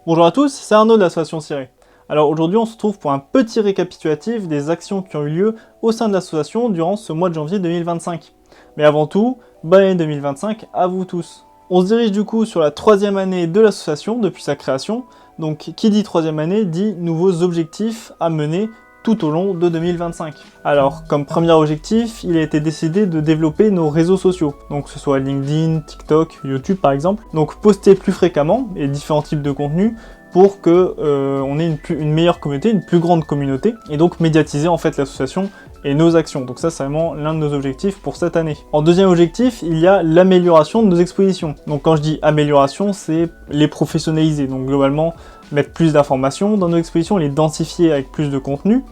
Bonjour à tous, c'est Arnaud de l'association Ciré. Alors aujourd'hui on se retrouve pour un petit récapitulatif des actions qui ont eu lieu au sein de l'association durant ce mois de janvier 2025. Mais avant tout, bonne année 2025 à vous tous. On se dirige du coup sur la 3e année de l'association depuis sa création, donc qui dit 3e année dit nouveaux objectifs à mener tout au long de 2025. Alors, comme premier objectif, il a été décidé de développer nos réseaux sociaux, donc que ce soit LinkedIn, TikTok, YouTube par exemple. Donc poster plus fréquemment et différents types de contenus pour que on ait une meilleure communauté, une plus grande communauté, et donc médiatiser en fait l'association et nos actions. Donc ça, c'est vraiment l'un de nos objectifs pour cette année. En deuxième objectif, il y a l'amélioration de nos expositions. Donc quand je dis amélioration, c'est les professionnaliser. Donc globalement, mettre plus d'informations dans nos expositions, les densifier avec plus de contenu.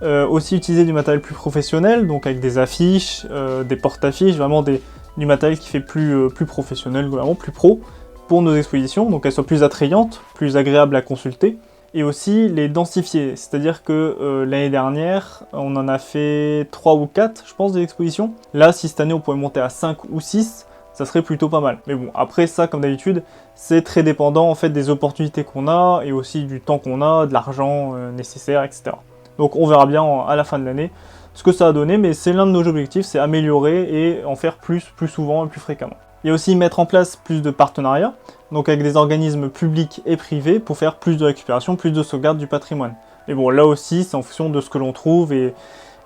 Aussi utiliser du matériel plus professionnel, donc avec des affiches, des porte-affiches, vraiment du matériel qui fait plus professionnel, globalement plus pro pour nos expositions, donc qu'elles soient plus attrayantes, plus agréables à consulter. Et aussi les densifier, c'est-à-dire que l'année dernière, on en a fait 3 ou 4, je pense, des expositions. Là, si cette année on pourrait monter à 5 ou 6, ça serait plutôt pas mal. Mais bon, après ça, comme d'habitude, c'est très dépendant en fait des opportunités qu'on a et aussi du temps qu'on a, de l'argent nécessaire, etc. Donc on verra bien à la fin de l'année ce que ça a donné, mais c'est l'un de nos objectifs, c'est améliorer et en faire plus souvent et plus fréquemment. Il y a aussi mettre en place plus de partenariats, donc avec des organismes publics et privés pour faire plus de récupération, plus de sauvegarde du patrimoine. Et bon, là aussi, c'est en fonction de ce que l'on trouve et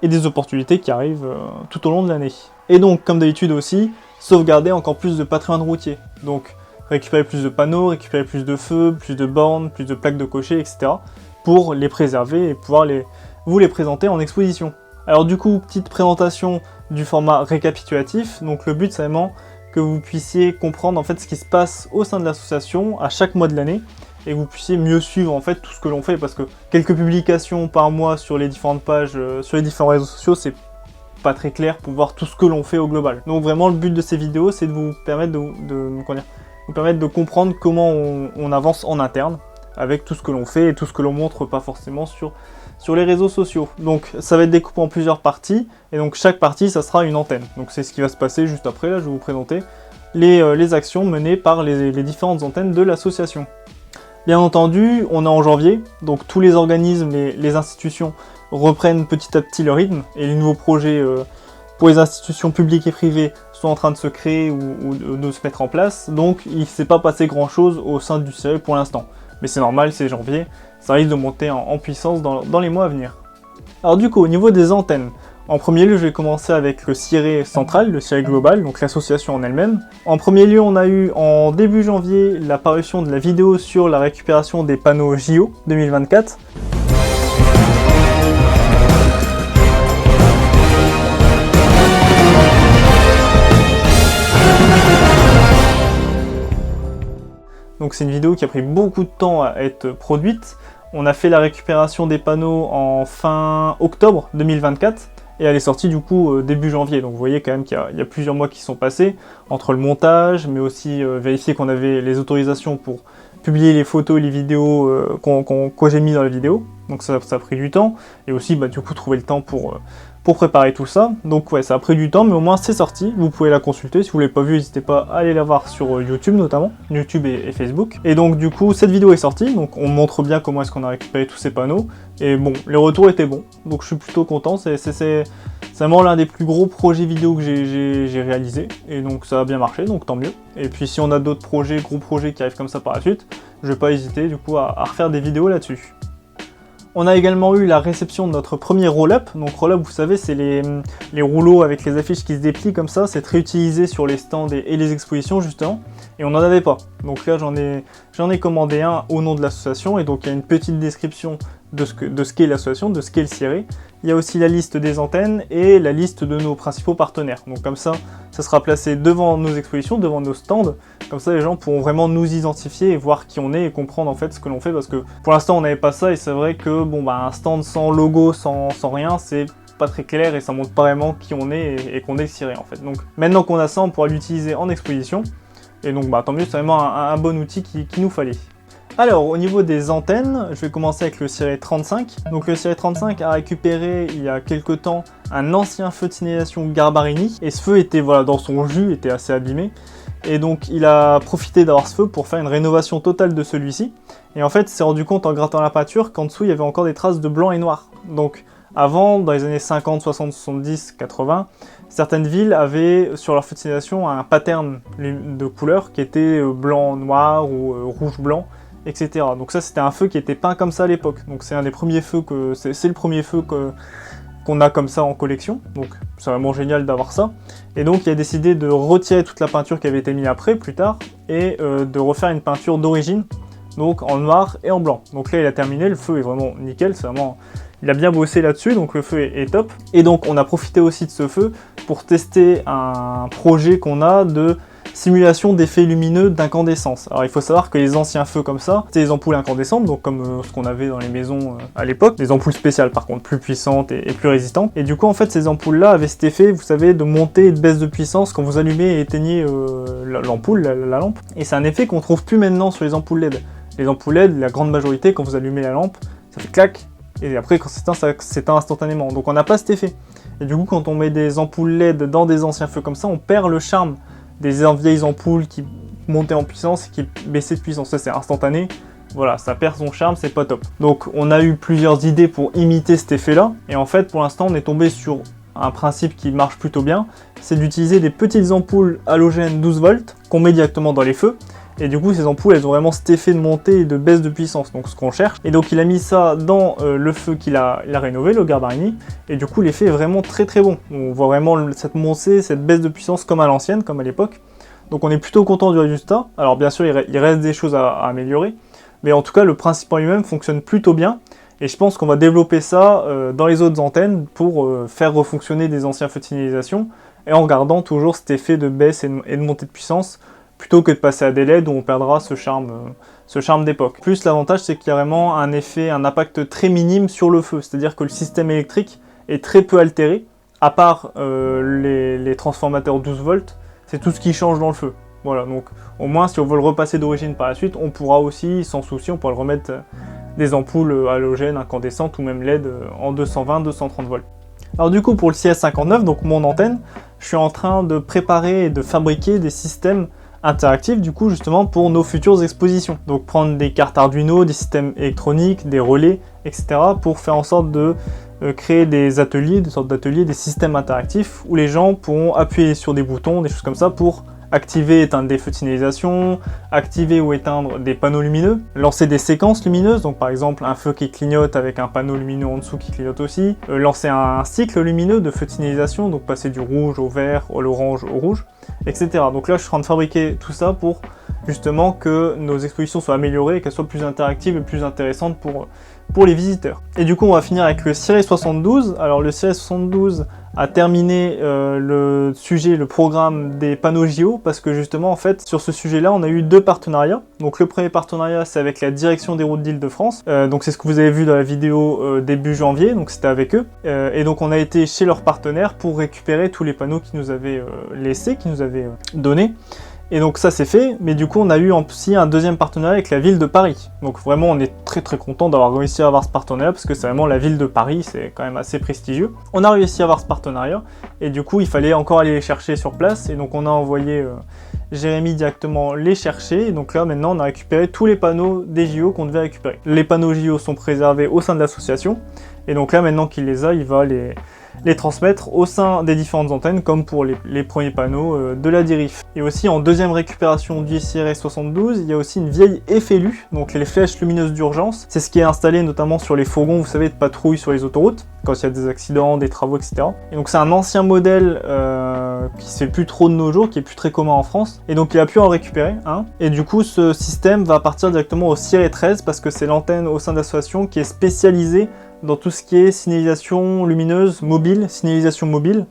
des opportunités qui arrivent tout au long de l'année. Et donc, comme d'habitude aussi, sauvegarder encore plus de patrimoine routier. Donc, récupérer plus de panneaux, récupérer plus de feux, plus de bornes, plus de plaques de cocher, etc. pour les préserver et pouvoir vous les présenter en exposition. Alors du coup, petite présentation du format récapitulatif. Donc le but, c'est vraiment que vous puissiez comprendre en fait ce qui se passe au sein de l'association à chaque mois de l'année et que vous puissiez mieux suivre en fait tout ce que l'on fait, parce que quelques publications par mois sur les différentes pages, sur les différents réseaux sociaux, c'est pas très clair pour voir tout ce que l'on fait au global. Donc vraiment le but de ces vidéos, c'est de vous permettre de comprendre comment on avance en interne avec tout ce que l'on fait et tout ce que l'on montre pas forcément sur les réseaux sociaux. Donc ça va être découpé en plusieurs parties, et donc chaque partie ça sera une antenne. Donc c'est ce qui va se passer juste après. Là je vais vous présenter les actions menées par les différentes antennes de l'association. Bien entendu, on est en janvier, donc tous les organismes, les institutions reprennent petit à petit le rythme, et les nouveaux projets pour les institutions publiques et privées sont en train de se créer ou de se mettre en place. Donc il ne s'est pas passé grand chose au sein du CIRE pour l'instant. Mais c'est normal, c'est janvier, ça risque de monter en puissance dans les mois à venir. Alors du coup, au niveau des antennes, en premier lieu, je vais commencer avec le CIRE central, le CIRE global, donc l'association en elle-même. En premier lieu, on a eu en début janvier la parution de la vidéo sur la récupération des panneaux JO 2024. Donc c'est une vidéo qui a pris beaucoup de temps à être produite. On a fait la récupération des panneaux en fin octobre 2024 et elle est sortie du coup début janvier. Donc vous voyez quand même qu'il y a plusieurs mois qui sont passés entre le montage, mais aussi vérifier qu'on avait les autorisations pour publier les photos et les vidéos que j'ai mis dans la vidéo. Donc ça a pris du temps, et aussi du coup trouver le temps pour préparer tout ça. Donc ouais, ça a pris du temps, mais au moins c'est sorti, vous pouvez la consulter. Si vous ne l'avez pas vue, n'hésitez pas à aller la voir sur YouTube notamment, YouTube et Facebook. Et donc du coup, cette vidéo est sortie, donc on montre bien comment est-ce qu'on a récupéré tous ces panneaux. Et bon, les retours étaient bons, donc je suis plutôt content. C'est vraiment l'un des plus gros projets vidéo que j'ai réalisé, et donc ça a bien marché, donc tant mieux. Et puis si on a d'autres gros projets qui arrivent comme ça par la suite, je vais pas hésiter du coup à refaire des vidéos là-dessus. On a également eu la réception de notre premier roll-up. Donc roll-up, vous savez, c'est les rouleaux avec les affiches qui se déplient comme ça. C'est très utilisé sur les stands et les expositions justement. Et on n'en avait pas. Donc là, j'en ai commandé un au nom de l'association. Et donc il y a une petite description de ce qu'est l'association, de ce qu'est le CIRE. Il y a aussi la liste des antennes et la liste de nos principaux partenaires. Donc comme ça sera placé devant nos expositions, devant nos stands. Comme ça, les gens pourront vraiment nous identifier et voir qui on est et comprendre en fait ce que l'on fait. Parce que pour l'instant, on n'avait pas ça, et c'est vrai que un stand sans logo, sans rien, c'est pas très clair et ça montre pas vraiment qui on est et qu'on est le CIRE en fait. Donc maintenant qu'on a ça, on pourra l'utiliser en exposition. Et donc tant mieux, c'est vraiment un bon outil qu'il nous fallait. Alors, au niveau des antennes, je vais commencer avec le CIRE 35. Donc le CIRE 35 a récupéré il y a quelques temps un ancien feu de signalisation Garbarini, et ce feu était dans son jus, était assez abîmé. Et donc il a profité d'avoir ce feu pour faire une rénovation totale de celui-ci. Et en fait, il s'est rendu compte en grattant la peinture qu'en dessous il y avait encore des traces de blanc et noir. Donc avant, dans les années 50, 60, 70, 80, certaines villes avaient sur leur feu de signalisation un pattern de couleurs qui était blanc, noir ou rouge-blanc, etc. Donc ça c'était un feu qui était peint comme ça à l'époque. Donc c'est un des premiers feux c'est le premier feu qu'on a comme ça en collection. Donc c'est vraiment génial d'avoir ça. Et donc il a décidé de retirer toute la peinture qui avait été mise après, plus tard, et de refaire une peinture d'origine, donc en noir et en blanc. Donc là il a terminé, le feu est vraiment nickel, c'est vraiment... Il a bien bossé là-dessus, donc le feu est top. Et donc on a profité aussi de ce feu pour tester un projet qu'on a de simulation d'effets lumineux d'incandescence. Alors il faut savoir que les anciens feux comme ça, c'était des ampoules incandescentes, donc comme ce qu'on avait dans les maisons à l'époque, des ampoules spéciales par contre, plus puissantes et plus résistantes. Et du coup en fait ces ampoules-là avaient cet effet, vous savez, de montée et de baisse de puissance quand vous allumez et éteignez l'ampoule, la lampe. Et c'est un effet qu'on trouve plus maintenant sur les ampoules LED. Les ampoules LED, la grande majorité, quand vous allumez la lampe, ça fait clac, et après quand c'est éteint, ça s'éteint instantanément. Donc on n'a pas cet effet. Et du coup quand on met des ampoules LED dans des anciens feux comme ça, on perd le charme des vieilles ampoules qui montaient en puissance et qui baissaient de puissance. Ça c'est instantané, voilà, ça perd son charme, c'est pas top. Donc on a eu plusieurs idées pour imiter cet effet là, et en fait pour l'instant on est tombé sur un principe qui marche plutôt bien, c'est d'utiliser des petites ampoules halogènes 12 volts qu'on met directement dans les feux. Et du coup ces ampoules elles ont vraiment cet effet de montée et de baisse de puissance, donc ce qu'on cherche. Et donc il a mis ça dans le feu qu'il a rénové, le Garbarini, et du coup l'effet est vraiment très très bon. On voit vraiment cette montée, cette baisse de puissance comme à l'ancienne, comme à l'époque. Donc on est plutôt content du résultat. Alors bien sûr il reste des choses à améliorer, mais en tout cas le principe en lui-même fonctionne plutôt bien. Et je pense qu'on va développer ça dans les autres antennes pour faire refonctionner des anciens feux de signalisation, et en gardant toujours cet effet de baisse et de montée de puissance, plutôt que de passer à des LED où on perdra ce charme d'époque. Plus l'avantage c'est qu'il y a vraiment un effet, un impact très minime sur le feu, c'est-à-dire que le système électrique est très peu altéré, à part les transformateurs 12 volts, c'est tout ce qui change dans le feu. Voilà, donc au moins si on veut le repasser d'origine par la suite, on pourra aussi, sans souci, on pourra le remettre des ampoules halogènes, incandescentes ou même LED en 220, 230 volts. Alors du coup pour le CS59, donc mon antenne, je suis en train de préparer et de fabriquer des systèmes interactifs du coup justement pour nos futures expositions. Donc prendre des cartes Arduino, des systèmes électroniques, des relais, etc. pour faire en sorte de créer des ateliers, des sortes d'ateliers, des systèmes interactifs où les gens pourront appuyer sur des boutons, des choses comme ça pour activer et éteindre des feux de signalisation, activer ou éteindre des panneaux lumineux, lancer des séquences lumineuses, donc par exemple un feu qui clignote avec un panneau lumineux en dessous qui clignote aussi, lancer un cycle lumineux de feux de signalisation, donc passer du rouge au vert, à l'orange au rouge, etc. Donc là je suis en train de fabriquer tout ça pour justement que nos expositions soient améliorées et qu'elles soient plus interactives et plus intéressantes pour les visiteurs. Et du coup on va finir avec le Siré 72. Alors le Siré 72 a terminé le programme des panneaux JO, parce que justement en fait sur ce sujet là on a eu deux partenariats. Donc le premier partenariat c'est avec la direction des routes d'Île-de-France, donc c'est ce que vous avez vu dans la vidéo début janvier, donc c'était avec eux, et donc on a été chez leurs partenaires pour récupérer tous les panneaux qu'ils nous avaient laissés, qu'ils nous avaient donnés. Et donc ça c'est fait, mais du coup on a eu aussi un deuxième partenariat avec la ville de Paris. Donc vraiment on est très très content d'avoir réussi à avoir ce partenariat, parce que c'est vraiment la ville de Paris, c'est quand même assez prestigieux. On a réussi à avoir ce partenariat, et du coup il fallait encore aller les chercher sur place, et donc on a envoyé Jérémy directement les chercher, et donc là maintenant on a récupéré tous les panneaux des JO qu'on devait récupérer. Les panneaux JO sont préservés au sein de l'association, et donc là maintenant qu'il les a, il va les transmettre au sein des différentes antennes, comme pour les premiers panneaux de la DIRIF. Et aussi en deuxième récupération du Siré 72, il y a aussi une vieille FLU, donc les flèches lumineuses d'urgence. C'est ce qui est installé notamment sur les fourgons, vous savez, de patrouille sur les autoroutes, quand il y a des accidents, des travaux, etc. Et donc c'est un ancien modèle qui se fait plus trop de nos jours, qui est plus très commun en France, et donc il a pu en récupérer un. Et du coup ce système va partir directement au Siré 13, parce que c'est l'antenne au sein de l'association qui est spécialisée dans tout ce qui est signalisation lumineuse mobile, signalisation mobile,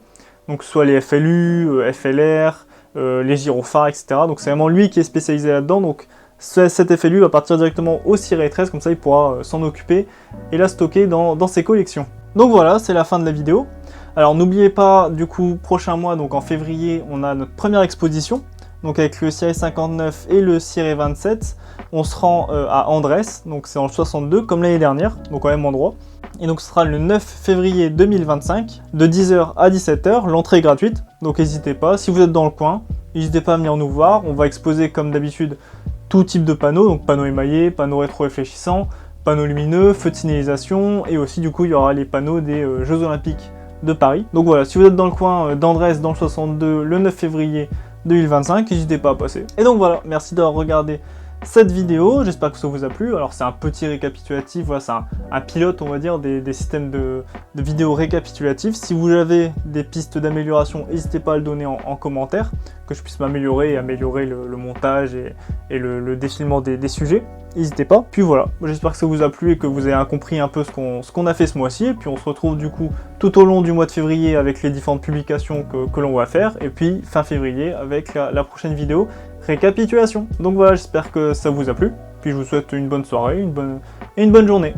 donc soit les FLU, FLR, les gyrophares, etc. Donc c'est vraiment lui qui est spécialisé là-dedans, donc cette FLU va partir directement au Siré 13, comme ça il pourra s'en occuper et la stocker dans ses collections. Donc voilà, c'est la fin de la vidéo. Alors n'oubliez pas, du coup, prochain mois, donc en février, on a notre première exposition, donc avec le Siré 59 et le Siré 27, on se rend à Andrés, donc c'est en 62, comme l'année dernière, donc au même endroit. Et donc ce sera le 9 février 2025, de 10h à 17h, l'entrée est gratuite, donc n'hésitez pas, si vous êtes dans le coin, n'hésitez pas à venir nous voir, on va exposer comme d'habitude tout type de panneaux, donc panneaux émaillés, panneaux rétro-réfléchissants, panneaux lumineux, feux de signalisation, et aussi du coup il y aura les panneaux des Jeux Olympiques de Paris. Donc voilà, si vous êtes dans le coin d'Andrés dans le 62 le 9 février 2025, n'hésitez pas à passer. Et donc voilà, merci d'avoir regardé cette vidéo, j'espère que ça vous a plu. Alors c'est un petit récapitulatif, voilà, c'est un pilote on va dire des systèmes de vidéos récapitulatives. Si vous avez des pistes d'amélioration, n'hésitez pas à le donner en commentaire, que je puisse m'améliorer et améliorer le montage et le défilement des sujets. N'hésitez pas. Puis voilà, j'espère que ça vous a plu et que vous avez compris un peu ce qu'on a fait ce mois-ci. Et puis on se retrouve du coup tout au long du mois de février avec les différentes publications que l'on va faire. Et puis fin février avec la prochaine vidéo récapitulation. Donc voilà, j'espère que ça vous a plu. Puis je vous souhaite une bonne soirée, une bonne journée.